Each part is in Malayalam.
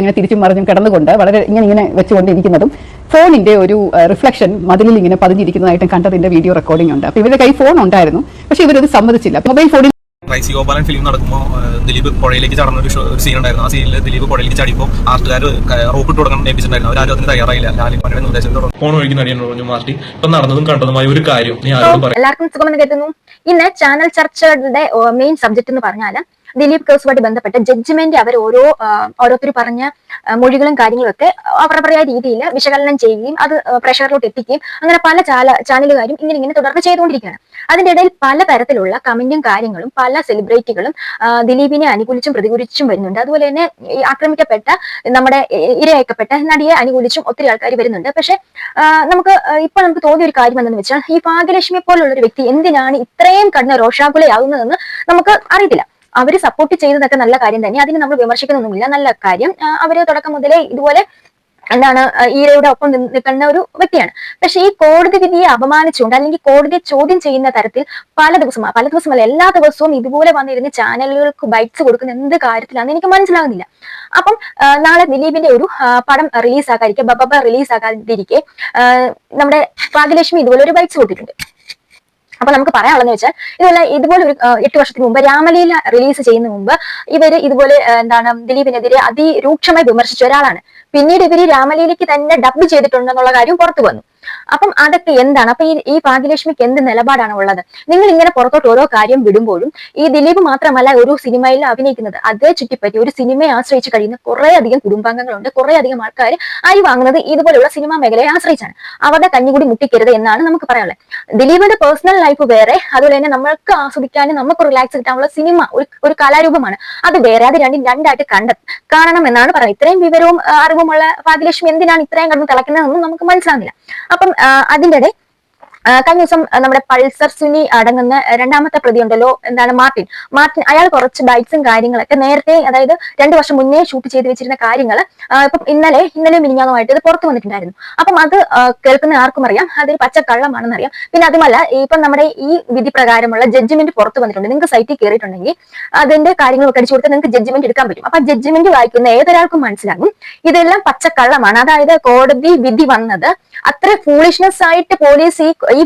ഇങ്ങനെ തിരിച്ചും മറിഞ്ഞും കിടന്നുകൊണ്ട് വളരെ ഇങ്ങനെ വെച്ചുകൊണ്ടിരിക്കുന്നതും ഫോണിന്റെ ഒരു റിഫ്ലക്ഷൻ മതിലിൽ ഇങ്ങനെ പതിഞ്ഞിരിക്കുന്നതായിട്ടും കണ്ടതിന്റെ വീഡിയോ റെക്കോർഡിംഗ് ഉണ്ട്. അപ്പൊ ഇവരുടെ കൈ ഫോൺ ഉണ്ടായിരുന്നു, പക്ഷെ ഇവരത് സമ്മതിച്ചില്ല. മൊബൈൽ ഫോണിൽ റൈസി ഗോപാലൻ ഫിലിം നടക്കുമ്പോൾ ദിലീപ് പുഴയിലേക്ക് ചടന്ന ഒരു സീൻ ഉണ്ടായിരുന്നു. ആ സീനിൽ ദിലീപ് പുഴയിലേക്ക് ചടിപ്പോൾ ആർട്ടുകാർ റോപ്പ് ഇട്ട് കൊടുക്കണം ഏൽപ്പിച്ചിട്ടുണ്ടായിരുന്നു. അവരാരും അതിന് തയ്യാറായില്ല. ലാലിന്റെ നിർദ്ദേശത്തോടെ ഫോൺ ഒഴുകി നടിയെന്ന് പറഞ്ഞു മാറ്റി. ഇപ്പൊ നടന്നതും കണ്ടതുമായ ഒരു കാര്യം നീ ആരോടും പറയാം. എല്ലാവർക്കും സുഖമെന്ന് കേൾക്കുന്നു. ഇന്ന് ചാനൽ ചർച്ചകളുടെ മെയിൻ സബ്ജക്ട് എന്ന് പറഞ്ഞാൽ ദിലീപ് കേസുമായിട്ട് ബന്ധപ്പെട്ട ജഡ്ജ്മെന്റ് അവർ ഓരോരുത്തർ പറഞ്ഞ മൊഴികളും കാര്യങ്ങളും ഒക്കെ അവരുടെ രീതിയിൽ വിശകലനം ചെയ്യുകയും അത് പ്രഷറിലോട്ട് എത്തിക്കുകയും അങ്ങനെ പല ചാനലുകാരും ഇങ്ങനെ തുടർന്ന് ചെയ്തുകൊണ്ടിരിക്കുകയാണ്. അതിന്റെ ഇടയിൽ പലതരത്തിലുള്ള കമന്റും കാര്യങ്ങളും പല സെലിബ്രിറ്റികളും ദിലീപിനെ അനുകൂലിച്ചും പ്രതികൂലിച്ചും വരുന്നുണ്ട്. അതുപോലെ തന്നെ ആക്രമിക്കപ്പെട്ട നമ്മുടെ ഇരയാക്കപ്പെട്ട നടിയെ അനുകൂലിച്ചും ഒത്തിരി ആൾക്കാർ വരുന്നുണ്ട്. പക്ഷെ നമുക്ക് തോന്നിയ ഒരു കാര്യം എന്തെന്ന് വെച്ചാൽ ഈ ഭാഗ്യലക്ഷ്മിയെ പോലുള്ള ഒരു വ്യക്തി എന്തിനാണ് ഇത്രയും കഠിന രോഷാകുലയാവുന്നതെന്ന് നമുക്ക് അറിയത്തില്ല. അവര് സപ്പോർട്ട് ചെയ്തതൊക്കെ നല്ല കാര്യം തന്നെ, അതിന് നമ്മൾ വിമർശിക്കുന്നൊന്നുമില്ല, നല്ല കാര്യം. അവര് തുടക്കം മുതലേ ഇതുപോലെ ഈരയുടെ ഒപ്പം നിൽക്കുന്ന ഒരു വ്യക്തിയാണ്. പക്ഷെ ഈ കോടതി വിധിയെ അപമാനിച്ചുകൊണ്ട് അല്ലെങ്കിൽ കോടതിയെ ചോദ്യം ചെയ്യുന്ന തരത്തിൽ പല ദിവസമല്ല എല്ലാ ദിവസവും ഇതുപോലെ വന്നിരുന്ന് ചാനലുകൾക്ക് ബൈറ്റ്സ് കൊടുക്കുന്ന എന്ത് കാര്യത്തിലാണെന്ന് എനിക്ക് മനസ്സിലാകുന്നില്ല. അപ്പം നാളെ ദിലീപിന്റെ ഒരു പടം റിലീസാക്കാതിരിക്കെ ബബ റിലീസാക്കാതിരിക്കെ നമ്മുടെ ഭാഗ്യലക്ഷ്മി ഇതുപോലെ ഒരു ബൈറ്റ്സ് കൊടുത്തിട്ടുണ്ട്. അപ്പൊ നമുക്ക് പറയാനുള്ളതെന്ന് വെച്ചാൽ ഇതുപോലെ ഒരു 8 വർഷത്തിന് മുമ്പ് രാമലീല റിലീസ് ചെയ്യുന്ന മുമ്പ് ഇവര് ഇതുപോലെ ദിലീപിനെതിരെ അതിരൂക്ഷമായി വിമർശിച്ച ഒരാളാണ്. പിന്നീട് ഇവര് രാമലീലയ്ക്ക് തന്നെ ഡബ് ചെയ്തിട്ടുണ്ടെന്നുള്ള കാര്യം പുറത്തു വന്നു. അപ്പം അതൊക്കെ എന്താണ്? അപ്പൊ ഈ ഭാഗ്യലക്ഷ്മിക്ക് എന്ത് നിലപാടാണ് ഉള്ളത്? നിങ്ങൾ ഇങ്ങനെ പുറത്തോട്ട് ഓരോ കാര്യം വിടുമ്പോഴും ഈ ദിലീപ് മാത്രമല്ല ഒരു സിനിമയിൽ അഭിനയിക്കുന്നത്, അതേ ചുറ്റിപ്പറ്റി ഒരു സിനിമയെ ആശ്രയിച്ച് കഴിയുന്ന കുറെ അധികം കുടുംബാംഗങ്ങളുണ്ട്. കുറെ അധികം ആൾക്കാർ അരി വാങ്ങുന്നത് ഇതുപോലുള്ള സിനിമാ മേഖലയെ ആശ്രയിച്ചാണ്. അവരുടെ കഞ്ഞുകൂടി മുട്ടിക്കരുത് എന്നാണ് നമുക്ക് പറയാനുള്ളത്. ദിലീപിന്റെ പേഴ്സണൽ ലൈഫ് വേറെ, അതുപോലെ തന്നെ നമ്മൾക്ക് ആസ്വദിക്കാനും നമുക്ക് റിലാക്സ് കിട്ടാനുള്ള സിനിമ ഒരു കലാരൂപമാണ്, അത് വേറെ. അത് രണ്ടായിട്ട് കാണണം എന്നാണ് പറയുന്നത്. ഇത്രയും വിവരവും അറിവുമുള്ള ഭാഗ്യലക്ഷ്മി എന്തിനാണ് ഇത്രയും കടന്ന് തിളക്കുന്നതെന്നും നമുക്ക് മനസ്സിലാകുന്നില്ല. അപ്പം അതിൻ്റെ ഇടയിൽ കഴിഞ്ഞ ദിവസം നമ്മുടെ പൾസർ സുനി അടങ്ങുന്ന രണ്ടാമത്തെ പ്രതി ഉണ്ടല്ലോ, മാർട്ടിൻ അയാൾ കുറച്ച് ബൈറ്റ്സും കാര്യങ്ങളൊക്കെ നേരത്തെ, അതായത് 2 വർഷം മുന്നേ ഷൂട്ട് ചെയ്ത് വെച്ചിരുന്ന കാര്യങ്ങൾ ഇപ്പം ഇന്നലെ മിനിഞ്ഞാന്നുമായിട്ട് ഇത് പുറത്തു വന്നിട്ടുണ്ടായിരുന്നു. അപ്പം അത് കേൾക്കുന്ന ആർക്കും അറിയാം അതൊരു പച്ചക്കള്ളമാണെന്ന് അറിയാം. പിന്നെ അതുമല്ല ഇപ്പം നമ്മുടെ ഈ വിധി പ്രകാരമുള്ള ജഡ്ജ്മെന്റ് പുറത്തു വന്നിട്ടുണ്ട്. നിങ്ങൾക്ക് സൈറ്റിൽ കയറിയിട്ടുണ്ടെങ്കിൽ അതിന്റെ കാര്യങ്ങളൊക്കെ അടിച്ചു കൊടുത്താൽ നിങ്ങൾക്ക് ജഡ്ജ്മെന്റ് എടുക്കാൻ പറ്റും. അപ്പൊ ജഡ്ജ്മെന്റ് വായിക്കുന്ന ഏതൊരാൾക്കും മനസ്സിലാകും ഇതെല്ലാം പച്ചക്കള്ളമാണ്. അതായത് കോടതി വിധി വന്നത് അത്ര ഫൂളിഷ്നെസ് ആയിട്ട് പോലീസ് ഈ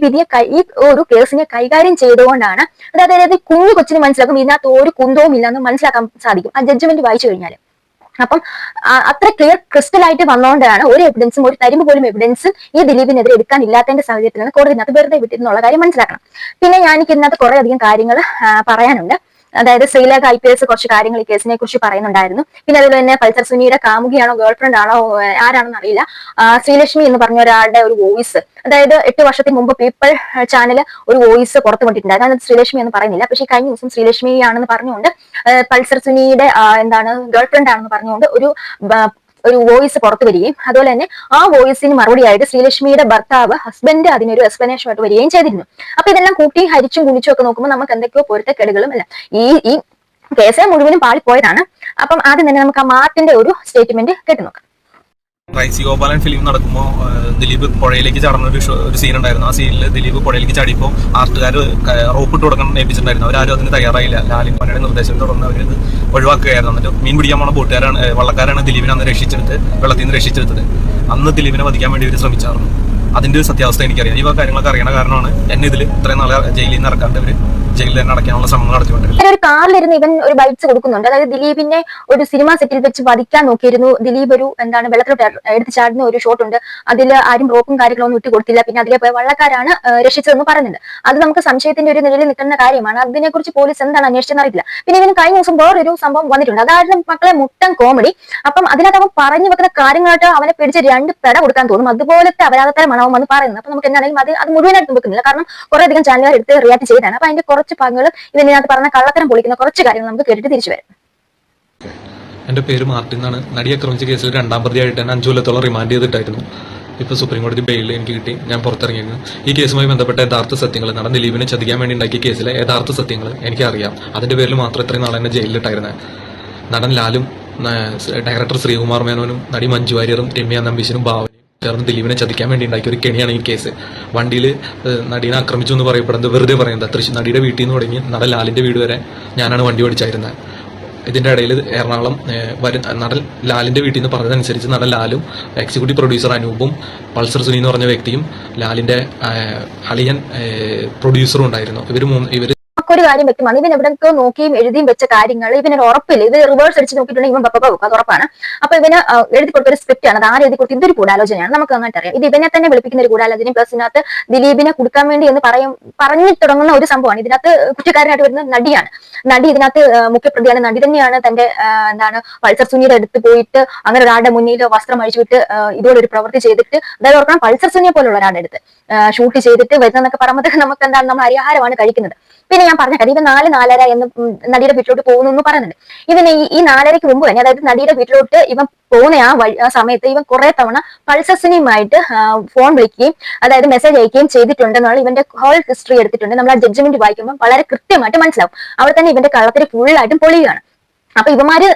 ഒരു കേസിനെ കൈകാര്യം ചെയ്തുകൊണ്ടാണ്. അതായത് കുഞ്ഞു കൊച്ചിന് മനസ്സിലാക്കും ഇതിനകത്ത് ഒരു കുന്തവും ഇല്ലെന്ന് മനസ്സിലാക്കാൻ സാധിക്കും ആ ജഡ്ജ്മെന്റ് വായിച്ചു കഴിഞ്ഞാൽ. അപ്പം അത്ര ക്ലിയർ ക്രിസ്റ്റൽ ആയിട്ട് വന്നുകൊണ്ടാണ് ഒരു എവിഡൻസും ഒരു തരിമ്പ് പോലും എവിഡൻസും ഈ ദിലീപിനെതിരെ എടുക്കാൻ ഇല്ലാത്തതിന്റെ സാഹചര്യത്തിലാണ് കോടതിനകത്ത് വെറുതെ വിട്ടിരുന്നുള്ള കാര്യം മനസ്സിലാക്കണം. പിന്നെ എനിക്ക് ഇതിനകത്ത് കുറെ അധികം കാര്യങ്ങൾ പറയാനുണ്ട്. അതായത് ശ്രീലേഖ IPS കുറച്ച് കാര്യങ്ങൾ ഈ കേസിനെ കുറിച്ച് പറയുന്നുണ്ടായിരുന്നു. പിന്നെ അതുപോലെ തന്നെ പൾസർ സുനിയുടെ കാമുകിയാണോ ഗേൾ ഫ്രണ്ട് ആണോ ആരാണെന്ന് അറിയില്ല, ശ്രീലക്ഷ്മി എന്ന് പറഞ്ഞ ഒരാളുടെ ഒരു വോയിസ്, അതായത് 8 വർഷത്തിന് മുമ്പ് പീപ്പിൾ ചാനൽ ഒരു വോയിസ് പുറത്തു കൊണ്ടിട്ടുണ്ടായിരുന്നു. അത് ശ്രീലക്ഷ്മി എന്ന് പറയുന്നില്ല, പക്ഷേ കഴിഞ്ഞ ദിവസം ശ്രീലക്ഷ്മി ആണെന്ന് പറഞ്ഞുകൊണ്ട് പൾസർ സുനിയുടെ ഗേൾ ഫ്രണ്ട് ആണെന്ന് പറഞ്ഞുകൊണ്ട് ഒരു വോയിസ് പുറത്തു വരികയും അതുപോലെ തന്നെ ആ വോയിസിന് മറുപടിയായിട്ട് ശ്രീലക്ഷ്മിയുടെ ഭർത്താവ് ഹസ്ബൻഡ് അതിനൊരു എക്സ്പ്ലനേഷൻ ആയിട്ട് വരികയും ചെയ്തിരുന്നു. അപ്പൊ ഇതെല്ലാം കൂട്ടി ഹരിച്ചും കുളിച്ചും ഒക്കെ നോക്കുമ്പോൾ നമുക്ക് എന്തൊക്കെയോ പൊരുത്തക്കേടുകളും അല്ല ഈ കേസ് മുഴുവനും പാളിപ്പോയതാണ്. അപ്പം ആദ്യം തന്നെ നമുക്ക് ആ മാർട്ടിന്റെ ഒരു സ്റ്റേറ്റ്മെന്റ് കേട്ടു നോക്കാം. റൈസി ഗോപാലൻ ഫിലിം നടക്കുമ്പോൾ ദിലീപ് പുഴയിലേക്ക് ചടന്ന ഒരു സീൻ ഉണ്ടായിരുന്നു. ആ സീനിൽ ദിലീപ് പുഴയിലേക്ക് ചടിപ്പോൾ ആർട്ടുകാർ റോപ്പ് ഇട്ട് കൊടുക്കണം ഏൽപ്പിച്ചിട്ടുണ്ടായിരുന്നു. അവരാരും അതിന് തയ്യാറായില്ല. ലാലിന്റെ നിർദ്ദേശത്തെ തുടർന്ന് അവരത് ഒഴിവാക്കുകയായിരുന്നു. എന്നിട്ട് മീൻ പിടിക്കാൻ പോണ വള്ളക്കാരാണ് ദിലീപിനെ അന്ന് വെള്ളത്തിൽ നിന്ന് രക്ഷിച്ചെടുത്തത്. അന്ന് ദിലീപിനെ വധിക്കാൻ വേണ്ടി ഇവർ ശ്രമിച്ചായിരുന്നു. അതിന്റെ ഒരു സത്യാവസ്ഥ എനിക്കറിയാം. ഈ കാര്യങ്ങളൊക്കെ അറിയണ കാരണമാണ് എന്നെ ഇതിൽ ഇത്രയും നാളെ ജയിലിൽ നിന്ന് ഇറക്കാണ്ട് ഇവര് ജയിലിൽ തന്നെ അടയ്ക്കാനുള്ള ശ്രമങ്ങൾ നടത്തിക്കൊണ്ടിരുന്നത്. ഒരു കാറിലിരുന്ന് ഇവൻ ഒരു ബൈറ്റ്സ് കൊടുക്കുന്നുണ്ട്. അതായത് ദിലീപിനെ ഒരു സിനിമ സെറ്റിൽ വെച്ച് വധിക്കാൻ നോക്കിയിരുന്നു. ദിലീപ് ഒരു വെള്ളത്തിലോട്ട് എടുത്ത് ചാടുന്ന ഒരു ഷോട്ട് ഉണ്ട്. അതിൽ ആരും റോപ്പും കാര്യങ്ങളൊന്നും ഇട്ട് കൊടുത്തില്ല. പിന്നെ അതിലെ പോയ വള്ളക്കാരാണ് രക്ഷിച്ചതെന്ന് പറയുന്നുണ്ട്. അത് നമുക്ക് സംശയത്തിന്റെ ഒരു നിലയിൽ നിൽക്കുന്ന കാര്യമാണ്. അതിനെക്കുറിച്ച് പോലീസ് എന്താണ് അന്വേഷിച്ചെന്ന് അറിയില്ല. പിന്നെ ഇവന് കഴിഞ്ഞ ദിവസം വേറൊരു സംഭവം വന്നിട്ടുണ്ട്. അതായത് മക്കളെ മുട്ടൻ കോമഡി. അപ്പം അതിനകത്ത് അവൻ പറഞ്ഞു വെക്കുന്ന കാര്യങ്ങളായിട്ട് അവനെ പിടിച്ച് 2 പെട കൊടുക്കാൻ തോന്നും. അതുപോലത്തെ അപരാധത്തരമാണ് അവൻ വന്ന് പറയുന്നത്. അപ്പൊ നമുക്ക് എന്താണെങ്കിലും അത് മുഴുവനായിട്ട് വെക്കുന്നില്ല, കാരണം കുറെ അധികം ചാനലുകാർ എടുത്ത് റിയാക്ട് ചെയ്താണ്. അപ്പൊ അതിന്റെ കുറച്ച് ഭാഗങ്ങളും ഇതിനകത്ത് പറഞ്ഞ കള്ളത്തരം പൊളിക്കുന്ന കുറച്ച് കാര്യങ്ങൾ നമുക്ക് കേട്ടിട്ട് തിരിച്ചു വരാം. എൻ്റെ പേര് മാർട്ടിൻ എന്നാണ്. നടി ആക്രമിച്ച കേസിൽ 2ാം പ്രതിയായിട്ട് തന്നെ 5 കൊല്ലത്തോളം റിമാൻഡ് ചെയ്തിട്ടായിരുന്നു. ഇപ്പോൾ സുപ്രീം കോടതി ബെയിലിൽ എനിക്ക് കിട്ടി. ഞാൻ പുറത്തിറങ്ങിയിരുന്നു. ഈ കേസുമായി ബന്ധപ്പെട്ട യഥാർത്ഥ സത്യങ്ങൾ, നടൻ ദിലീപിനെ ചതിക്കാൻ വേണ്ടി ഉണ്ടാക്കിയ കേസിലെ യഥാർത്ഥ സത്യങ്ങൾ എനിക്കറിയാം. അതിന്റെ പേരിൽ മാത്രം ഇത്രയും നാളെ എന്നെ ജയിലിലിട്ടായിരുന്നത്. നടൻ ലാലും ഡയറക്ടർ ശ്രീകുമാർ മേനോനും നടി മഞ്ജു വാര്യറും രമ്യ നമ്പീശനും ഭാവനയും ചേർന്ന് ദിലീപിനെ ചതിക്കാൻ വേണ്ടി ഉണ്ടാക്കിയ ഒരു കെണിയാണ് ഈ കേസ്. വണ്ടിയിൽ നടീനെ ആക്രമിച്ചു എന്ന് പറയപ്പെടുന്നത് വെറുതെ പറയുന്നത്. നടിയുടെ വീട്ടിൽ നിന്ന് തുടങ്ങി നടൻ ലാലിന്റെ വീട് വരെ ഞാനാണ് വണ്ടി ഓടിച്ചായിരുന്നത്. ഇതിന്റെ ഇടയിൽ എറണാകുളം നടൻ ലാലിന്റെ വീട്ടിൽ നിന്ന് പറഞ്ഞതനുസരിച്ച് നടൻ ലാലും എക്സിക്യൂട്ടീവ് പ്രൊഡ്യൂസർ അനൂപും പൾസർ സുനി എന്ന് പറഞ്ഞ വ്യക്തിയും ലാലിന്റെ അളിയൻ പ്രൊഡ്യൂസറും ഉണ്ടായിരുന്നു. ഇവര് ഒരു കാര്യം വ്യക്തമാണ്, ഇവൻ എവിടെയൊക്കെ നോക്കിയും എഴുതിയും വെച്ച കാര്യങ്ങൾ ഇവനൊരു ഉറപ്പില്ല. ഇത് റിവേഴ്സ് അടിച്ച് നോക്കിയിട്ടുണ്ടെങ്കിൽ ഇവൻ പപ്പ അത് ഉറപ്പാണ്. അപ്പൊ ഇവന് എഴുതി കൊടുത്തൊരു സ്ക്രിപ്റ്റ് ആണ്, അത് ആര് എഴുതി കൊടുത്ത് ഇതൊരു ഗൂഢാലോചനയാണ്, നമുക്ക് അങ്ങോട്ട് അറിയാം. ഇത് ഇവനെ തന്നെ വിളിപ്പിക്കുന്ന ഒരു ഗൂഢാലോചനയും പ്ലസ് ഇതിനകത്ത് ദിലീപിനെ കൊടുക്കാൻ വേണ്ടി എന്ന് പറഞ്ഞു തുടങ്ങുന്ന ഒരു സംഭവമാണ്. ഇതിനകത്ത് കുറ്റക്കാരനായിട്ട് വരുന്ന നടിയാണ്. നടി ഇതിനകത്ത് മുഖ്യപ്രതിയാണ്. നടി തന്നെയാണ് തന്റെ പൾസർ സുനിയുടെ അടുത്ത് പോയിട്ട് അങ്ങനെ ഒരാളുടെ മുന്നിൽ വസ്ത്രം അഴിച്ചുവിട്ട് ഇതുപോലൊരു പ്രവൃത്തി ചെയ്തിട്ട്, അതായത് ഓർക്കണം പൾസർ സുനിയെ പോലുള്ള ഒരാളുടെ അടുത്ത് ഷൂട്ട് ചെയ്തിട്ട് വരുന്നതെന്നൊക്കെ പറയുമ്പോൾ നമുക്ക് എന്താണ്, നമ്മൾ അരിഹാരമാണ് കഴിക്കുന്നത്. പിന്നെ ഞാൻ പറഞ്ഞ കാര്യം, ഇവൻ 4-4:30 എന്ന് നടിയുടെ വീട്ടിലോട്ട് പോകുന്നു എന്ന് പറയുന്നുണ്ട്. ഇവന് ഈ 4:30 മുമ്പ് തന്നെ, അതായത് നടിയുടെ വീട്ടിലോട്ട് ഇവൻ പോകുന്ന ആ സമയത്ത് ഇവൻ കുറെ തവണ പൾസസിനിയുമായിട്ട് ഫോൺ വിളിക്കുകയും അതായത് മെസ്സേജ് അയക്കുകയും ചെയ്തിട്ടുണ്ടെന്നുള്ള ഇവന്റെ ഹോൾ ഹിസ്റ്ററി എടുത്തിട്ടുണ്ട്. നമ്മൾ ആ ജഡ്ജ്മെന്റ് വായിക്കുമ്പോൾ വളരെ കൃത്യമായിട്ട് മനസ്സിലാവും. അവിടെ തന്നെ ഇവന്റെ കള്ളത്തിന് ഫുള്ളായിട്ടും പൊളിയുകയാണ്. അപ്പൊ ഇവന്മാര്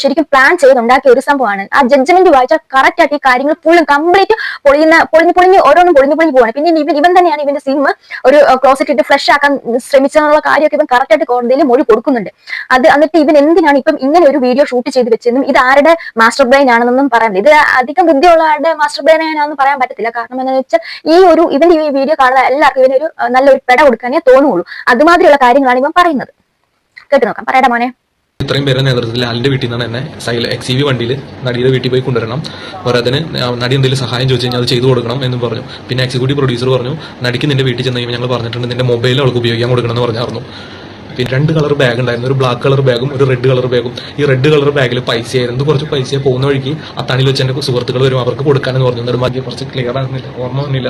ശരിക്കും പ്ലാൻ ചെയ്തുണ്ടാക്കിയ ഒരു സംഭവമാണ്. ആ ജഡ്ജ്മെന്റ് വായിച്ചാൽ കറക്റ്റ് ആയിട്ട് ഈ കാര്യങ്ങൾ ഫുള്ളും കംപ്ലീറ്റ് പൊളിഞ്ഞ് ഓരോന്നും പൊളിഞ്ഞു പോവാണ്. പിന്നെ ഇവൻ തന്നെയാണ് ഇവന്റെ സിം ഒരു ക്ലോസറ്റ് ഇട്ട് ഫ്ലഷ് ആക്കാൻ ശ്രമിച്ചെന്നുള്ള കാര്യമൊക്കെ ഇവൻ കറക്റ്റ് ആയിട്ട് കോടതിയിൽ മൊഴി കൊടുക്കുന്നുണ്ട്. എന്നിട്ട് ഇവൻ എന്തിനാണ് ഇപ്പം ഇങ്ങനെ ഒരു വീഡിയോ ഷൂട്ട് ചെയ്ത് വെച്ചെന്നും ഇത് ആരുടെ മാസ്റ്റർ ബ്രെയിൻ ആണെന്നൊന്നും പറയാൻ പറ്റില്ല. ഇത് അധികം ബുദ്ധിയുള്ള ആരുടെ മാസ്റ്റർ ബ്രെയിൻ ആണെന്ന് പറയാൻ പറ്റത്തില്ല. കാരണം എന്താണെന്ന് വെച്ചാൽ ഇവന്റെ ഈ വീഡിയോ കാണുന്ന എല്ലാവർക്കും ഇവനൊരു നല്ലൊരു പെട കൊടുക്കാനേ തോന്നുള്ളൂ. അതുമാതിരിയുള്ള കാര്യങ്ങളാണ് ഇവൻ പറയുന്നത്. കേട്ടു നോക്കാം, പറയടാ മോനെ. ഇത്രയും പേരുടെ നേതൃത്വത്തിൽ ലാലിന്റെ വീട്ടിൽ നിന്നാണ് എന്നെ XUV വണ്ടിയിൽ നടിയുടെ വീട്ടിൽ പോയി കൊണ്ടുവരണം. അതിന് നടി എന്തെങ്കിലും സഹായം ചോദിച്ചു കഴിഞ്ഞാൽ അത് ചെയ്തു കൊടുക്കണം എന്ന് പറഞ്ഞു. പിന്നെ എക്സിക്യൂട്ടീവ് പ്രൊഡ്യൂസർ പറഞ്ഞു, നടിക്ക് നിന്റെ വീട്ടിൽ ചെന്ന് കഴിയുമ്പോൾ ഞങ്ങൾ പറഞ്ഞിട്ടുണ്ട് നിന്റെ മൊബൈൽ അവൾക്ക് ഉപയോഗിക്കാൻ കൊടുക്കണം എന്ന് പറഞ്ഞായിരുന്നു. പിന്നെ 2 കളർ ബാഗ് ഉണ്ടായിരുന്നു, ഒരു ബ്ലാക്ക് കളർ ബാഗും ഒരു റെഡ് കളർ ബാഗും. ഈ റെഡ് കളർ ബാഗിൽ പൈസയായിരുന്നു, കുറച്ച് പൈസ പോകുന്ന വഴിക്ക് അത്താണിയിൽ വെച്ച് എൻ്റെ സുഹൃത്തുക്കൾ വരും, അവർക്ക് കൊടുക്കാനെന്ന് പറഞ്ഞു. എന്നിട്ട് ബാക്കി കുറച്ച് ക്ലിയർ ആകുന്നില്ല, ഓർമ്മ ഒന്നുമില്ല.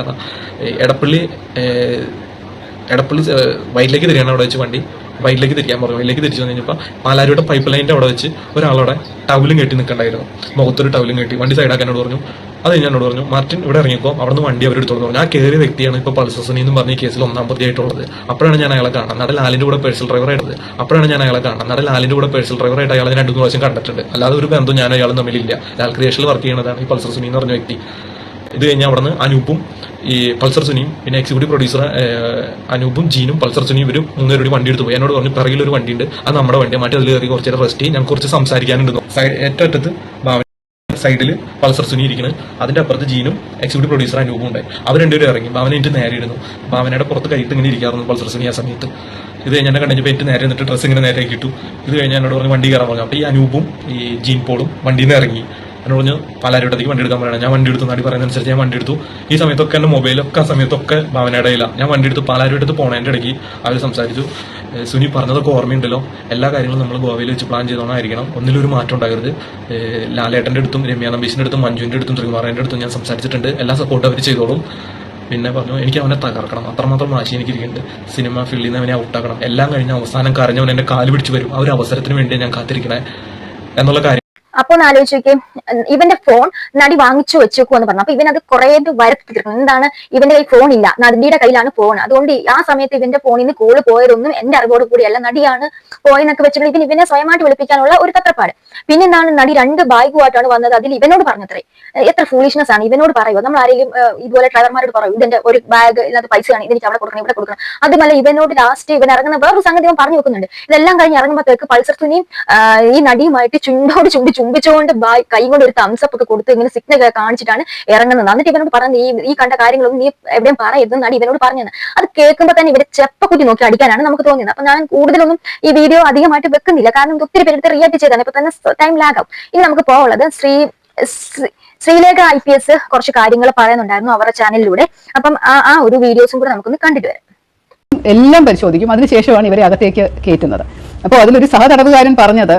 എടപ്പള്ളി വൈറ്റിലേക്ക് തിരിയാണ് അവിടെ വെച്ച് വണ്ടി വൈറ്റിലേക്ക് തിരിക്കാൻ പറഞ്ഞു. വൈറ്റിലേക്ക് തിരിച്ചു വന്നു കഴിഞ്ഞപ്പോൾ പാലാരിയുടെ പൈപ്പ് ലൈനിന്റെ അവിടെ വെച്ച് ഒരാളവിടെ ടൗലും കെട്ടി നിൽക്കണ്ടായിരുന്നു, മുഖത്തൊരു ടൗലും കെട്ടി. വണ്ടി സൈഡാക്കാനോട് പറഞ്ഞു. അത് എന്നോട് പറഞ്ഞു, മാർട്ടിൻ ഇവിടെ ഇറങ്ങിക്കോ, അവിടെ നിന്ന് വണ്ടി അവരെടുത്തോളൂ പറഞ്ഞു. ആ കയറിയ വ്യക്തിയാണ് ഇപ്പോൾ പൾസർ സുനി എന്ന് പറഞ്ഞ കേസിൽ 1-ാം പ്രതിയായിട്ടുള്ളത്. അപ്പോഴാണ് ഞാൻ അയാളെ കാണാൻ നടൻ ലാലിന്റെ കൂടെ പേഴ്സണൽ ഡ്രൈവറായിട്ടത്. അപ്പോഴാണ് ഞാൻ അയാളെ കാണാൻ നടൻ ലാലിന്റെ കൂടെ പേഴ്സണൽ ഡ്രൈവറായിട്ട് അയാളെ 2-3 പ്രാവശ്യം കണ്ടിട്ടുണ്ട്. അല്ലാതെ ഒരു ബന്ധം ഞാൻ അയാളും തമ്മിലില്ല. ലാൽ ക്രിയേഷനിൽ വർക്ക് ചെയ്യുന്നതാണ് ഈ പൾസർ സുനി എന്ന് പറഞ്ഞ വ്യക്തി. ഇത് കഴിഞ്ഞാൽ അവിടെ നിന്ന് അനൂപും ഈ പൾസർ സുനിയും പിന്നെ എക്സിക്യൂട്ടീവ് പ്രൊഡ്യൂസർ അനൂപും ജീനും പൾസർ സുനിയും ഇവരും 3 പേരും വണ്ടി എടുത്തു പോയി. എന്നോട് പറഞ്ഞു പിറകിലൊരു വണ്ടി ഉണ്ട്, അത് നമ്മുടെ വണ്ടി, മറ്റേ അതിൽ കയറി കുറച്ച് നേരം റെസ്റ്റ് ചെയ്യും, ഞാൻ കുറച്ച് സംസാരിക്കാനുണ്ടെന്നു. ഏറ്റവും അറ്റത്ത് ഭാവന സൈഡിൽ പൾസർ സുനി ഇരിക്കുന്നത്, അതിന്റെ അപ്പുറത്ത് ജീനും എക്സിക്യൂട്ടീവ് പ്രൊഡ്യൂസർ അനൂപും ഉണ്ടായി. അവർ 2 പേരും ഇറങ്ങി. ഭാവന എനിക്ക് നേരെ ഇരുന്നു. ഭാവനയുടെ പുറത്ത് കൈയിട്ട് ഇങ്ങനെ ഇരിക്കാറുണ്ട് പൾസർ സുനി ആ സമയത്ത്. ഇത് കഴിഞ്ഞാൽ എന്നെ കണ്ടപ്പോൾ എനിക്ക് നേരെ നിന്നിട്ട് ഡ്രസ്സ് ഇങ്ങനെ നേരെ കിട്ടു. ഇത് കഴിഞ്ഞാൽ എന്നോട് പറഞ്ഞു വണ്ടി കയറാൻ പറഞ്ഞു. അപ്പോൾ ഈ അനൂപും ഈ ജീൻ പോളും വണ്ടിയിൽ നിന്ന് ഇറങ്ങി. എന്നോട് പറഞ്ഞു പാലാരിവട്ടത്തേക്ക് വണ്ടി എടുക്കാൻ പറയണം. ഞാൻ വണ്ടി എടുത്തു, നടി പറയുന്നതനുസരിച്ച് ഞാൻ വണ്ടി എടുത്തു. ഈ സമയത്തൊക്കെ എൻ്റെ മൊബൈലൊക്കെ ആ സമയത്തൊക്കെ ഭാവനയുടെ ഇല്ല. ഞാൻ വണ്ടി എടുത്ത് പാലാരിവട്ടത്ത് പോണതിൻ്റെ ഇടയ്ക്ക് അവർ സംസാരിച്ചു. സുനി പറഞ്ഞതൊക്കെ ഓർമ്മയുണ്ടല്ലോ, എല്ലാ കാര്യങ്ങളും നമ്മൾ ഗോവയിൽ വെച്ച് പ്ലാൻ ചെയ്തോണായിരിക്കണം, ഒന്നിലൊരു മാറ്റം ഉണ്ടാകരുത്. ലാലേട്ടൻ്റെ അടുത്തും രമ്യ നമ്പീശിൻ്റെ അടുത്തും മഞ്ജുവിൻ്റെ അടുത്തും ശ്രീകുമാറിൻ്റെ അടുത്തും ഞാൻ സംസാരിച്ചിട്ടുണ്ട്, എല്ലാ സപ്പോർട്ടും അവർ ചെയ്തോളും. പിന്നെ പറഞ്ഞു എനിക്ക് അവനെ തകർക്കണം, അത്രമാത്രം വാശി എനിക്കിരിക്കുന്നുണ്ട്. സിനിമ ഫീൽഡിൽ നിന്ന് അവനെ ഔട്ടാക്കണം. എല്ലാം കഴിഞ്ഞ അവസാനം കരഞ്ഞവൻ എൻ്റെ കാല് പിടിച്ച് വരും. ആ ഒരു അവസരത്തിന് വേണ്ടി ഞാൻ കാത്തിരിക്കണേ എന്നുള്ള കാര്യം. അപ്പൊ ഒന്ന് ആലോചിച്ചോക്കെ, ഇവന്റെ ഫോൺ നടി വാങ്ങിച്ചു വെച്ചേക്കു എന്ന് പറഞ്ഞു. അപ്പൊ ഇവനത് കുറെ വരത്തി തീർക്കണം. എന്താണ്, ഇവന്റെ കയ്യിൽ ഫോൺ ഇല്ല, നടിയുടെ കയ്യിലാണ് ഫോൺ. അതുകൊണ്ട് ആ സമയത്ത് ഇവന്റെ ഫോണിൽ നിന്ന് കോള് പോയതൊന്നും എന്റെ അറിവോട് കൂടിയല്ല, നടിയാണ് പോയെന്നൊക്കെ വെച്ചിട്ട് ഇവനെ സ്വയമായിട്ട് വിളിപ്പിക്കാനുള്ള ഒരു തത്രപ്പാട്. പിന്നെ എന്താണ്, നടി 2 ബാഗുമായിട്ടാണ് വന്നത്. അതിൽ ഇവനോട് പറഞ്ഞത്രേ, എത്ര ഫൂളിഷ്നെസ് ആണ്. ഇവനോട് പറയുമോ, നമ്മൾ ആരെങ്കിലും ഇതുപോലെ ഡ്രൈവർമാരോട് പറയും ഇതിന്റെ ഒരു ബാഗ് ഇതിനകത്ത് പൈസയാണ്, എനിക്ക് അവിടെ കൊടുക്കണം ഇവിടെ കൊടുക്കണം. അതുമല്ല ഇവനോട് ലാസ്റ്റ് ഇവൻ ഇറങ്ങുന്ന വേറൊരു സംഗതി ഇവൻ പറഞ്ഞു വെക്കുന്നുണ്ട്. ഇതെല്ലാം കഴിഞ്ഞ് ഇറങ്ങുമ്പോഴത്തേക്ക് പൾസർ സുനിയും ഈ നടിയുമായിട്ട് ചുണ്ടോട് ചുംബിച്ചുകൊണ്ട് കൈ കൊണ്ട് ഒരു തംസപ്പ് ഒക്കെ കൊടുത്ത് ഇങ്ങനെ സിഗ്നൽ കാണിച്ചിട്ടാണ് ഇറങ്ങുന്നത്. എന്നിട്ട് ഇവനോട് പറഞ്ഞത് ഈ കണ്ട കാര്യങ്ങളൊന്നും നീ എവിടെയും പറയരുതെന്ന് നടി ഇവനോട് പറഞ്ഞത്. അത് കേൾക്കുമ്പോൾ തന്നെ ഇവരെ ചെപ്പക്കുറ്റി നോക്കി അടിക്കാനാണ് നമുക്ക് തോന്നിയത്. അപ്പൊ ഞാൻ കൂടുതലൊന്നും ഈ വീഡിയോ അധികമായിട്ട് വെക്കുന്നില്ല, കാരണം ഒത്തിരി പേരെടുത്ത് റിയാക്ട് ചെയ്താണ്. ഇപ്പൊ തന്നെ ടൈം ലാഗ് ആവും. ഇനി നമുക്ക് പോവുള്ളത് ശ്രീലേഖ IPS കുറച്ച് കാര്യങ്ങൾ പറയുന്നുണ്ടായിരുന്നു അവരുടെ ചാനലിലൂടെ. അപ്പം ആ ഒരു വീഡിയോസും കൂടെ നമുക്കൊന്ന് കണ്ടിട്ട് വരാം. എല്ലാം പരിശോധിക്കും, അതിനുശേഷമാണ് ഇവരെ അകത്തേക്ക് കയറ്റുന്നത്. അപ്പോൾ അതിലൊരു സഹതടവുകാരൻ പറഞ്ഞത്,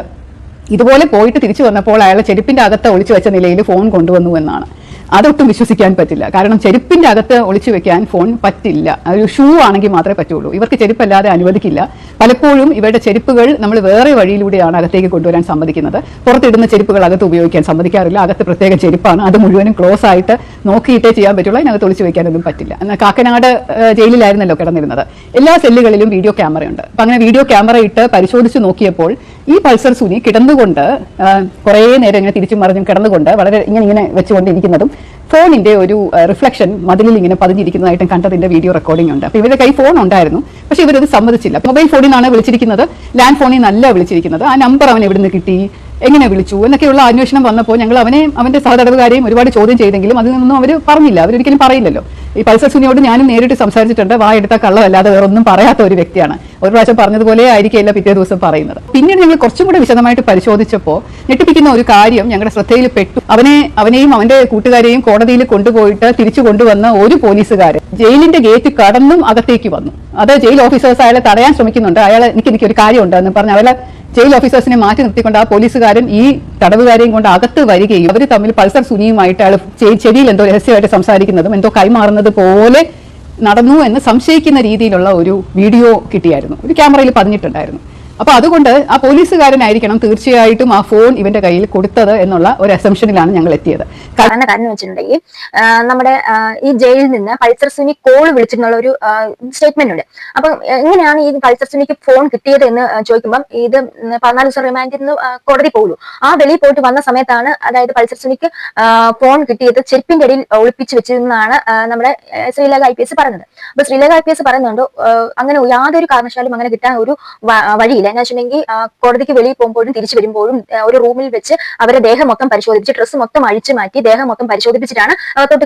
ഇതുപോലെ പോയിട്ട് തിരിച്ചു വന്നപ്പോൾ അയാളെ ചെരുപ്പിന്റെ അകത്ത് ഒളിച്ചു വെച്ച നിലയിൽ ഫോൺ കൊണ്ടുവന്നു എന്നാണ്. അതൊട്ടും വിശ്വസിക്കാൻ പറ്റില്ല. കാരണം ചെരുപ്പിന്റെ അകത്ത് ഒളിച്ചു വെക്കാൻ ഫോൺ പറ്റില്ല. ഒരു ഷൂ ആണെങ്കിൽ മാത്രമേ പറ്റുള്ളൂ. ഇവർക്ക് ചെരുപ്പല്ലാതെ അനുവദിക്കില്ല. പലപ്പോഴും ഇവരുടെ ചെരുപ്പുകൾ നമ്മൾ വേറെ വഴിയിലൂടെയാണ് അകത്തേക്ക് കൊണ്ടുവരാൻ സമ്മതിക്കുന്നത്. പുറത്തിടുന്ന ചെരുപ്പുകൾ അകത്ത് ഉപയോഗിക്കാൻ സമ്മതിക്കാറില്ല. അകത്ത് പ്രത്യേക ചെരുപ്പാണ്, അത് മുഴുവനും ക്ലോസ് ആയിട്ട് നോക്കിയിട്ടേ ചെയ്യാൻ പറ്റുള്ളൂ. അതിനകത്ത് ഒളിച്ചു വെക്കാനൊന്നും പറ്റില്ല. എന്നാൽ കാക്കനാട് ജയിലിലായിരുന്നല്ലോ കിടന്നിരുന്നത്. എല്ലാ സെല്ലുകളിലും വീഡിയോ ക്യാമറയുണ്ട്. അപ്പം അങ്ങനെ വീഡിയോ ക്യാമറ ഇട്ട് പരിശോധിച്ച് നോക്കിയപ്പോൾ ഈ പൾസർ സുനി കിടന്നുകൊണ്ട് കുറേ നേരം ഇങ്ങനെ തിരിച്ചും മറിഞ്ഞും കിടന്നുകൊണ്ട് വളരെ ഇങ്ങനെ വെച്ചുകൊണ്ടിരിക്കുന്നതും ഫോണിന്റെ ഒരു റിഫ്ലക്ഷൻ മതിലിൽ ഇങ്ങനെ പതിഞ്ഞിരിക്കുന്നതായിട്ടും കണ്ടതിന്റെ വീഡിയോ റെക്കോർഡിംഗ് ഉണ്ട്. അപ്പൊ ഇവരുടെ കൈ ഫോൺ ഉണ്ടായിരുന്നു, പക്ഷെ ഇവരത് സമ്മതിച്ചില്ല. മൊബൈൽ ഫോണിൽ നിന്നാണ് വിളിച്ചിരിക്കുന്നത്, ലാൻഡ് ഫോണിൽ നിന്നല്ല വിളിച്ചിരിക്കുന്നത്. ആ നമ്പർ അവൻ എവിടുന്ന് കിട്ടി, എങ്ങനെ വിളിച്ചു എന്നൊക്കെയുള്ള അന്വേഷണം വന്നപ്പോൾ ഞങ്ങൾ അവന്റെ സഹതടവുകാരെയും ഒരുപാട് ചോദ്യം ചെയ്തെങ്കിലും അതിൽ നിന്നും അവർ പറഞ്ഞില്ല. അവരൊരിക്കലും പറയില്ലല്ലോ. ഈ പൾസർ സുനിയോട് ഞാനും നേരിട്ട് സംസാരിച്ചിട്ടുണ്ട്. വായെടുത്ത കള്ളമല്ലാതെ വേറൊന്നും പറയാത്ത ഒരു വ്യക്തിയാണ്. ഒരു പ്രാവശ്യം പറഞ്ഞതുപോലെ ആയിരിക്കില്ല പിറ്റേ ദിവസം പറയുന്നത്. പിന്നീട് ഞങ്ങൾ കുറച്ചും കൂടെ വിശദമായിട്ട് പരിശോധിച്ചപ്പോൾ ഞെട്ടിപ്പിക്കുന്ന ഒരു കാര്യം ഞങ്ങളുടെ ശ്രദ്ധയിൽ പെട്ടു. അവനെയും അവന്റെ കൂട്ടുകാരെയും കോടതിയിൽ കൊണ്ടുപോയിട്ട് തിരിച്ചു കൊണ്ടുവന്ന ഒരു പോലീസുകാരൻ ജയിലിന്റെ ഗേറ്റ് കടന്നും അകത്തേക്ക് വന്നു. അത് ജയിൽ ഓഫീസേഴ്സ് അയാളെ തടയാൻ ശ്രമിക്കുന്നുണ്ട്. എനിക്കൊരു കാര്യമുണ്ട് എന്ന് പറഞ്ഞ് അവരെ ജയിൽ ഓഫീസേഴ്സിനെ മാറ്റി നിർത്തിക്കൊണ്ട് ആ പോലീസുകാരൻ ഈ തടവുകാരെയും കൊണ്ട് അകത്ത് വരികയും അവർ തമ്മിൽ പൾസർ സുനിയുമായിട്ട് അയാൾ ചെവിയിൽ എന്തോ രഹസ്യമായിട്ട് സംസാരിക്കുന്നതും എന്തോ കൈമാറുന്നത് പോലെ നടന്നു എന്ന് സംശയിക്കുന്ന രീതിയിലുള്ള ഒരു വീഡിയോ കിട്ടിയായിരുന്നു. ഒരു ക്യാമറയിൽ പതിഞ്ഞിട്ടുണ്ടായിരുന്നു. അപ്പൊ അതുകൊണ്ട് ആ പോലീസുകാരനായിരിക്കണം തീർച്ചയായിട്ടും ആ ഫോൺ ഇവന്റെ കയ്യിൽ കൊടുത്തത് എന്നുള്ള ഒരു അസംഷനിലാണ് ഞങ്ങൾ എത്തിയത്. കാരണം വെച്ചിട്ടുണ്ടെങ്കിൽ നമ്മുടെ ഈ ജയിലിൽ നിന്ന് പൾസർ സുനി കോൾ വിളിച്ചിട്ടുള്ള ഒരു സ്റ്റേറ്റ്മെന്റ് ഉണ്ട്. അപ്പം എങ്ങനെയാണ് ഈ പൾസർ സുനിക്ക് ഫോൺ കിട്ടിയത് എന്ന് ചോദിക്കുമ്പോൾ ഇത് 14 ദിവസം റിമാൻഡിൽ നിന്ന് കോടതി പോകുള്ളൂ. ആ വെളിയിൽ പോയിട്ട് വന്ന സമയത്താണ് അതായത് പൾസർ സുനിക്ക് ഫോൺ കിട്ടിയത് ചെരുപ്പിന്റെ അടിയിൽ ഒളിപ്പിച്ച് വെച്ചിരുന്നാണ് നമ്മുടെ ശ്രീലേഖ IPS പറയുന്നത്. അപ്പൊ ശ്രീലേഖ IPS പറയുന്നുണ്ട് അങ്ങനെ യാതൊരു കാരണവശാലും അങ്ങനെ കിട്ടാൻ ഒരു വഴിയില്ല. എന്ന് വെച്ചിട്ടുണ്ടെങ്കിൽ കോടതിക്ക് വെളിയിൽ പോകുമ്പോഴും തിരിച്ചു വരുമ്പോഴും ഒരു റൂമിൽ വെച്ച് അവരെ ദേഹം മൊത്തം പരിശോധിപ്പിച്ച് ഡ്രസ്സ് മൊത്തം അഴിച്ചു മാറ്റി ദേഹം മൊത്തം പരിശോധിപ്പിച്ചിട്ടാണ് അകത്തോട്ട്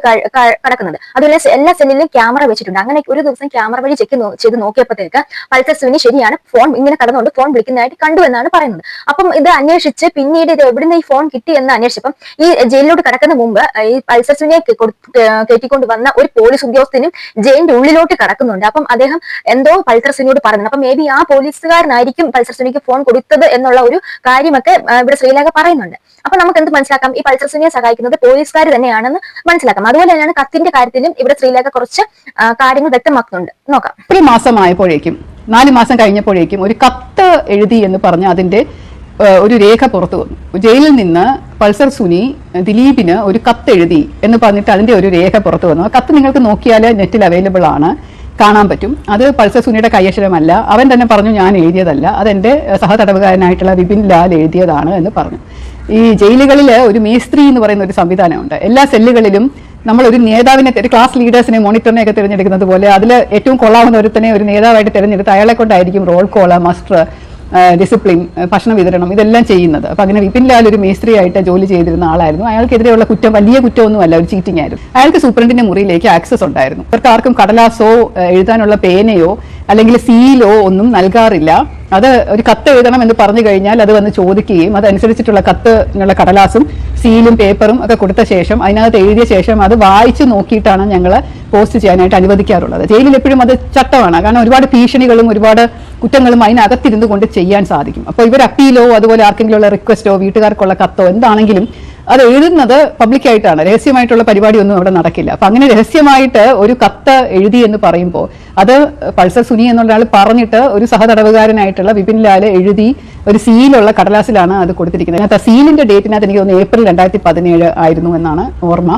കടക്കുന്നത്. അതുപോലെ എല്ലാ സെല്ലിലും ക്യാമറ വെച്ചിട്ടുണ്ട്. അങ്ങനെ ഒരു ദിവസം ക്യാമറ വഴി ചെക്ക് ചെയ്ത് നോക്കിയപ്പോഴത്തേക്ക് പൾസർ സുനി ശരിയാണ് ഫോൺ ഇങ്ങനെ കടന്നുകൊണ്ട് ഫോൺ വിളിക്കുന്നതായിട്ട് കണ്ടു എന്നാണ് പറയുന്നത്. അപ്പം ഇത് അന്വേഷിച്ച് പിന്നീട് ഇത് എവിടുന്ന് ഈ ഫോൺ കിട്ടി എന്ന് അന്വേഷിച്ചപ്പം ഈ ജയിലിലോട്ട് കടക്കുന്ന മുമ്പ് ഈ പൾസർ സുനിയെ കയറ്റിക്കൊണ്ട് വന്ന ഒരു പോലീസ് ഉദ്യോഗസ്ഥനും ജയിലിന്റെ ഉള്ളിലോട്ട് കടക്കുന്നുണ്ട്. അപ്പം അദ്ദേഹം എന്തോ പൾസർ സുനിയോട് പറയുന്നത്. അപ്പം മേ ബി ആ പോലീസുകാരനായിരിക്കും പൾസർ സുനിക്ക് ഫോൺ കൊടുത്തത് എന്നുള്ള ഒരു കാര്യമൊക്കെ ഇവിടെ ശ്രീലേഖ പറയുന്നുണ്ട്. അപ്പൊ നമുക്ക് എന്ത് മനസ്സിലാക്കാം? ഈ പൾസർ സുനിയെ സഹായിക്കുന്നത് പോലീസുകാർ തന്നെയാണെന്ന് മനസ്സിലാക്കാം. അതുപോലെ തന്നെയാണ് കത്തിന്റെ കാര്യത്തിലും ഇവിടെ ശ്രീലേഖ കുറച്ച് കാര്യങ്ങൾ വ്യക്തമാക്കുന്നുണ്ട്. നോക്കാം. 3 മാസമായപ്പോഴേക്കും 4 മാസം കഴിഞ്ഞപ്പോഴേക്കും ഒരു കത്ത് എഴുതി എന്ന് പറഞ്ഞ് അതിന്റെ ഒരു രേഖ പുറത്തു വന്നു. ജയിലിൽ നിന്ന് പൾസർ സുനി ദിലീപിന് ഒരു കത്ത് എഴുതി എന്ന് പറഞ്ഞിട്ട് അതിന്റെ ഒരു രേഖ പുറത്തു വന്നു. ആ കത്ത് നിങ്ങൾക്ക് നോക്കിയാൽ നെറ്റിൽ അവൈലബിൾ ആണ്, കാണാൻ പറ്റും. അത് പൾസർ സുനിയുടെ കൈയക്ഷരമല്ല. അവൻ തന്നെ പറഞ്ഞു ഞാൻ എഴുതിയതല്ല, അതെന്റെ സഹതടവുകാരനായിട്ടുള്ള വിപിൻ ലാൽ എഴുതിയതാണ് എന്ന് പറഞ്ഞു. ഈ ജയിലുകളിൽ ഒരു മേസ്ത്രി എന്ന് പറയുന്ന ഒരു സംവിധാനമുണ്ട്. എല്ലാ സെല്ലുകളിലും നമ്മൾ ഒരു നേതാവിനെ, ഒരു ക്ലാസ് ലീഡേഴ്സിനെ, മോണിറ്ററിനെ ഒക്കെ തിരഞ്ഞെടുക്കുന്നത് പോലെ അതിൽ ഏറ്റവും കൊള്ളാവുന്ന ഒരുത്തനെ ഒരു നേതാവായിട്ട് തിരഞ്ഞെടുത്ത് അയാളെ കൊണ്ടായിരിക്കും റോൾ കോള, മസ്റ്റർ, ഡിസിപ്ലിൻ, ഭക്ഷണ വിതരണം ഇതെല്ലാം ചെയ്യുന്നത്. അപ്പൊ അങ്ങനെ വിപിൻ ലാൽ ഒരു മേസ്ത്രിയായിട്ട് ജോലി ചെയ്തിരുന്ന ആളായിരുന്നു. അയാൾക്കെതിരെയുള്ള കുറ്റം വലിയ കുറ്റമൊന്നുമല്ല, ഒരു ചീറ്റിംഗ് ആയിരുന്നു. അയാൾക്ക് സൂപ്രണ്ടിന്റെ മുറിയിലേക്ക് ആക്സസ് ഉണ്ടായിരുന്നു. ഇവർക്ക് ആർക്കും കടലാസോ എഴുതാനുള്ള പേനയോ അല്ലെങ്കിൽ സീലോ ഒന്നും നൽകാറില്ല. അത് ഒരു കത്ത് എഴുതണം എന്ന് പറഞ്ഞു കഴിഞ്ഞാൽ അത് വന്ന് ചോദിക്കുകയും അതനുസരിച്ചിട്ടുള്ള കത്തിനുള്ള കടലാസും സീലും പേപ്പറും ഒക്കെ കൊടുത്ത ശേഷം അതിനകത്ത് എഴുതിയ ശേഷം അത് വായിച്ചു നോക്കിയിട്ടാണ് ഞങ്ങൾ പോസ്റ്റ് ചെയ്യാനായിട്ട് അനുവദിക്കാറുള്ളത്. ജയിലിൽ എപ്പോഴും അത് ചട്ടമാണ്. കാരണം ഒരുപാട് ഭീഷണികളും ഒരുപാട് കുറ്റങ്ങളും അതിനകത്തിരുന്നു കൊണ്ട് ചെയ്യാൻ സാധിക്കും. അപ്പോൾ ഇവർ അപ്പീലോ അതുപോലെ ആർക്കെങ്കിലും ഉള്ള റിക്വസ്റ്റോ വീട്ടുകാർക്കുള്ള കത്തോ എന്താണെങ്കിലും അത് എഴുതുന്നത് പബ്ലിക്കായിട്ടാണ്. രഹസ്യമായിട്ടുള്ള പരിപാടിയൊന്നും അവിടെ നടക്കില്ല. അപ്പൊ അങ്ങനെ രഹസ്യമായിട്ട് ഒരു കത്ത് എഴുതി എന്ന് പറയുമ്പോൾ അത് പൾസർ സുനി എന്നുള്ള ആൾ പറഞ്ഞിട്ട് ഒരു സഹതടവുകാരനായിട്ടുള്ള വിപിൻ ലാൽ എഴുതി ഒരു സീലുള്ള കടലാസിലാണ് അത് കൊടുത്തിരിക്കുന്നത്. അതിനകത്ത് ആ സീലിന്റെ ഡേറ്റിനകത്ത് എനിക്ക് തോന്നുന്നു ഏപ്രിൽ 2017 ആയിരുന്നു എന്നാണ് ഓർമ്മ.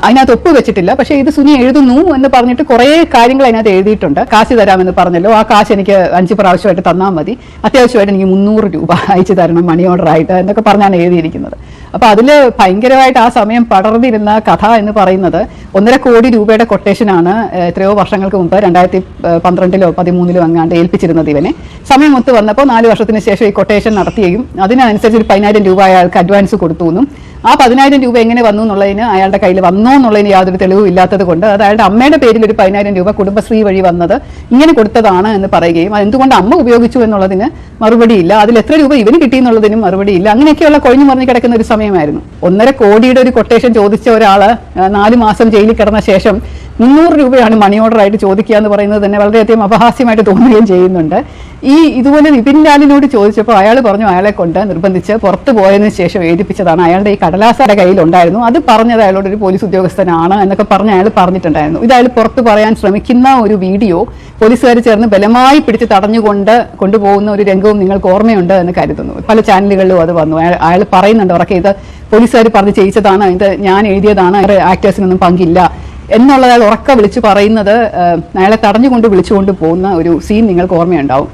അതിനകത്ത് ഒപ്പ് വെച്ചിട്ടില്ല. പക്ഷെ ഇത് സുനി എഴുതുന്നു എന്ന് പറഞ്ഞിട്ട് കുറെ കാര്യങ്ങൾ അതിനകത്ത് എഴുതിയിട്ടുണ്ട്. കാശ് തരാമെന്ന് പറഞ്ഞല്ലോ, ആ കാശ് എനിക്ക് 5 പ്രാവശ്യമായിട്ട് തന്നാൽ മതി, അത്യാവശ്യമായിട്ട് എനിക്ക് 300 രൂപ അയച്ചു തരണം മണി ഓർഡർ ആയിട്ട് എന്നൊക്കെ പറഞ്ഞാണ് എഴുതിയിരിക്കുന്നത്. അപ്പൊ അതില് ഭയങ്കരമായിട്ട് ആ സമയം പടർന്നിരുന്ന കഥ എന്ന് പറയുന്നത് 1.5 കോടി രൂപയുടെ കൊട്ടേഷനാണ് എത്രയോ വർഷങ്ങൾക്ക് മുമ്പ് 2012-ലോ 2013-ലോ അങ്ങാണ്ട് ഏൽപ്പിച്ചിരുന്നത് ഇവനെ. സമയം ഒത്തു വന്നപ്പോൾ 4 വർഷത്തിന് ശേഷം ഈ കൊട്ടേഷൻ നടത്തുകയും അതിനനുസരിച്ച് 10,000 രൂപ അയാൾക്ക് അഡ്വാൻസ് കൊടുത്തു എന്നും ആ 10,000 രൂപ എങ്ങനെ വന്നു എന്നുള്ളതിന് അയാളുടെ കയ്യിൽ വന്നോ എന്നുള്ളതിന് യാതൊരു തെളിവും ഇല്ലാത്തത് കൊണ്ട് അത് അയാളുടെ അമ്മയുടെ പേരിൽ ഒരു 10,000 രൂപ കുടുംബശ്രീ വഴി വന്നത് ഇങ്ങനെ കൊടുത്തതാണ് എന്ന് പറയുകയും അതെന്തുകൊണ്ട് അമ്മ ഉപയോഗിച്ചു എന്നുള്ളതിന് മറുപടിയില്ല, അതിൽ എത്ര രൂപ ഇവന് കിട്ടിയെന്നുള്ളതിനും മറുപടിയില്ല. അങ്ങനെയൊക്കെയുള്ള കൊഴിഞ്ഞു മറിഞ്ഞു കിടക്കുന്ന ഒരു സമയമായിരുന്നു. 1.5 കോടിയുടെ ഒരു കൊട്ടേഷൻ ചോദിച്ച ഒരാള് 4 മാസം ജയിലിൽ കിടന്ന ശേഷം 300 രൂപയാണ് മണി ഓർഡർ ആയിട്ട് ചോദിക്കുക എന്ന് പറയുന്നത് തന്നെ വളരെയധികം അപഹാസ്യമായിട്ട് തോന്നുകയും ചെയ്യുന്നുണ്ട്. ഇതുപോലെ വിപിൻ ലാലിനോട് ചോദിച്ചപ്പോൾ അയാൾ പറഞ്ഞു അയാളെ കൊണ്ട് നിർബന്ധിച്ച് പുറത്തു പോയതിനു ശേഷം എഴുതിപ്പിച്ചതാണ്. അയാളുടെ ഈ കടലാസയുടെ കയ്യിലുണ്ടായിരുന്നു, അത് പറഞ്ഞത് അയാളോട് ഒരു പോലീസ് ഉദ്യോഗസ്ഥനാണ് എന്നൊക്കെ പറഞ്ഞ് അയാൾ പറഞ്ഞിട്ടുണ്ടായിരുന്നു. ഇത് അയാൾ പുറത്തു പറയാൻ ശ്രമിക്കുന്ന ഒരു വീഡിയോ പോലീസുകാർ ചേർന്ന് ബലമായി പിടിച്ച് തടഞ്ഞുകൊണ്ട് കൊണ്ടുപോകുന്ന ഒരു രംഗവും നിങ്ങൾക്ക് ഓർമ്മയുണ്ട് എന്ന് കരുതുന്നു. പല ചാനലുകളിലും അത് വന്നു. അയാൾ പറയുന്നുണ്ട് ഉറക്കെ ഇത് പോലീസുകാർ പറഞ്ഞ് ചെയ്യിച്ചതാണ്, ഇത് ഞാൻ എഴുതിയതാണ്, ആക്ടേഴ്സിനൊന്നും പങ്കില്ല എന്നുള്ളത് അയാൾ ഉറക്കെ വിളിച്ചു പറയുന്നത്, അയാളെ തടഞ്ഞുകൊണ്ട് വിളിച്ചുകൊണ്ട് പോകുന്ന ഒരു സീൻ നിങ്ങൾക്ക് ഓർമ്മയുണ്ടാവും.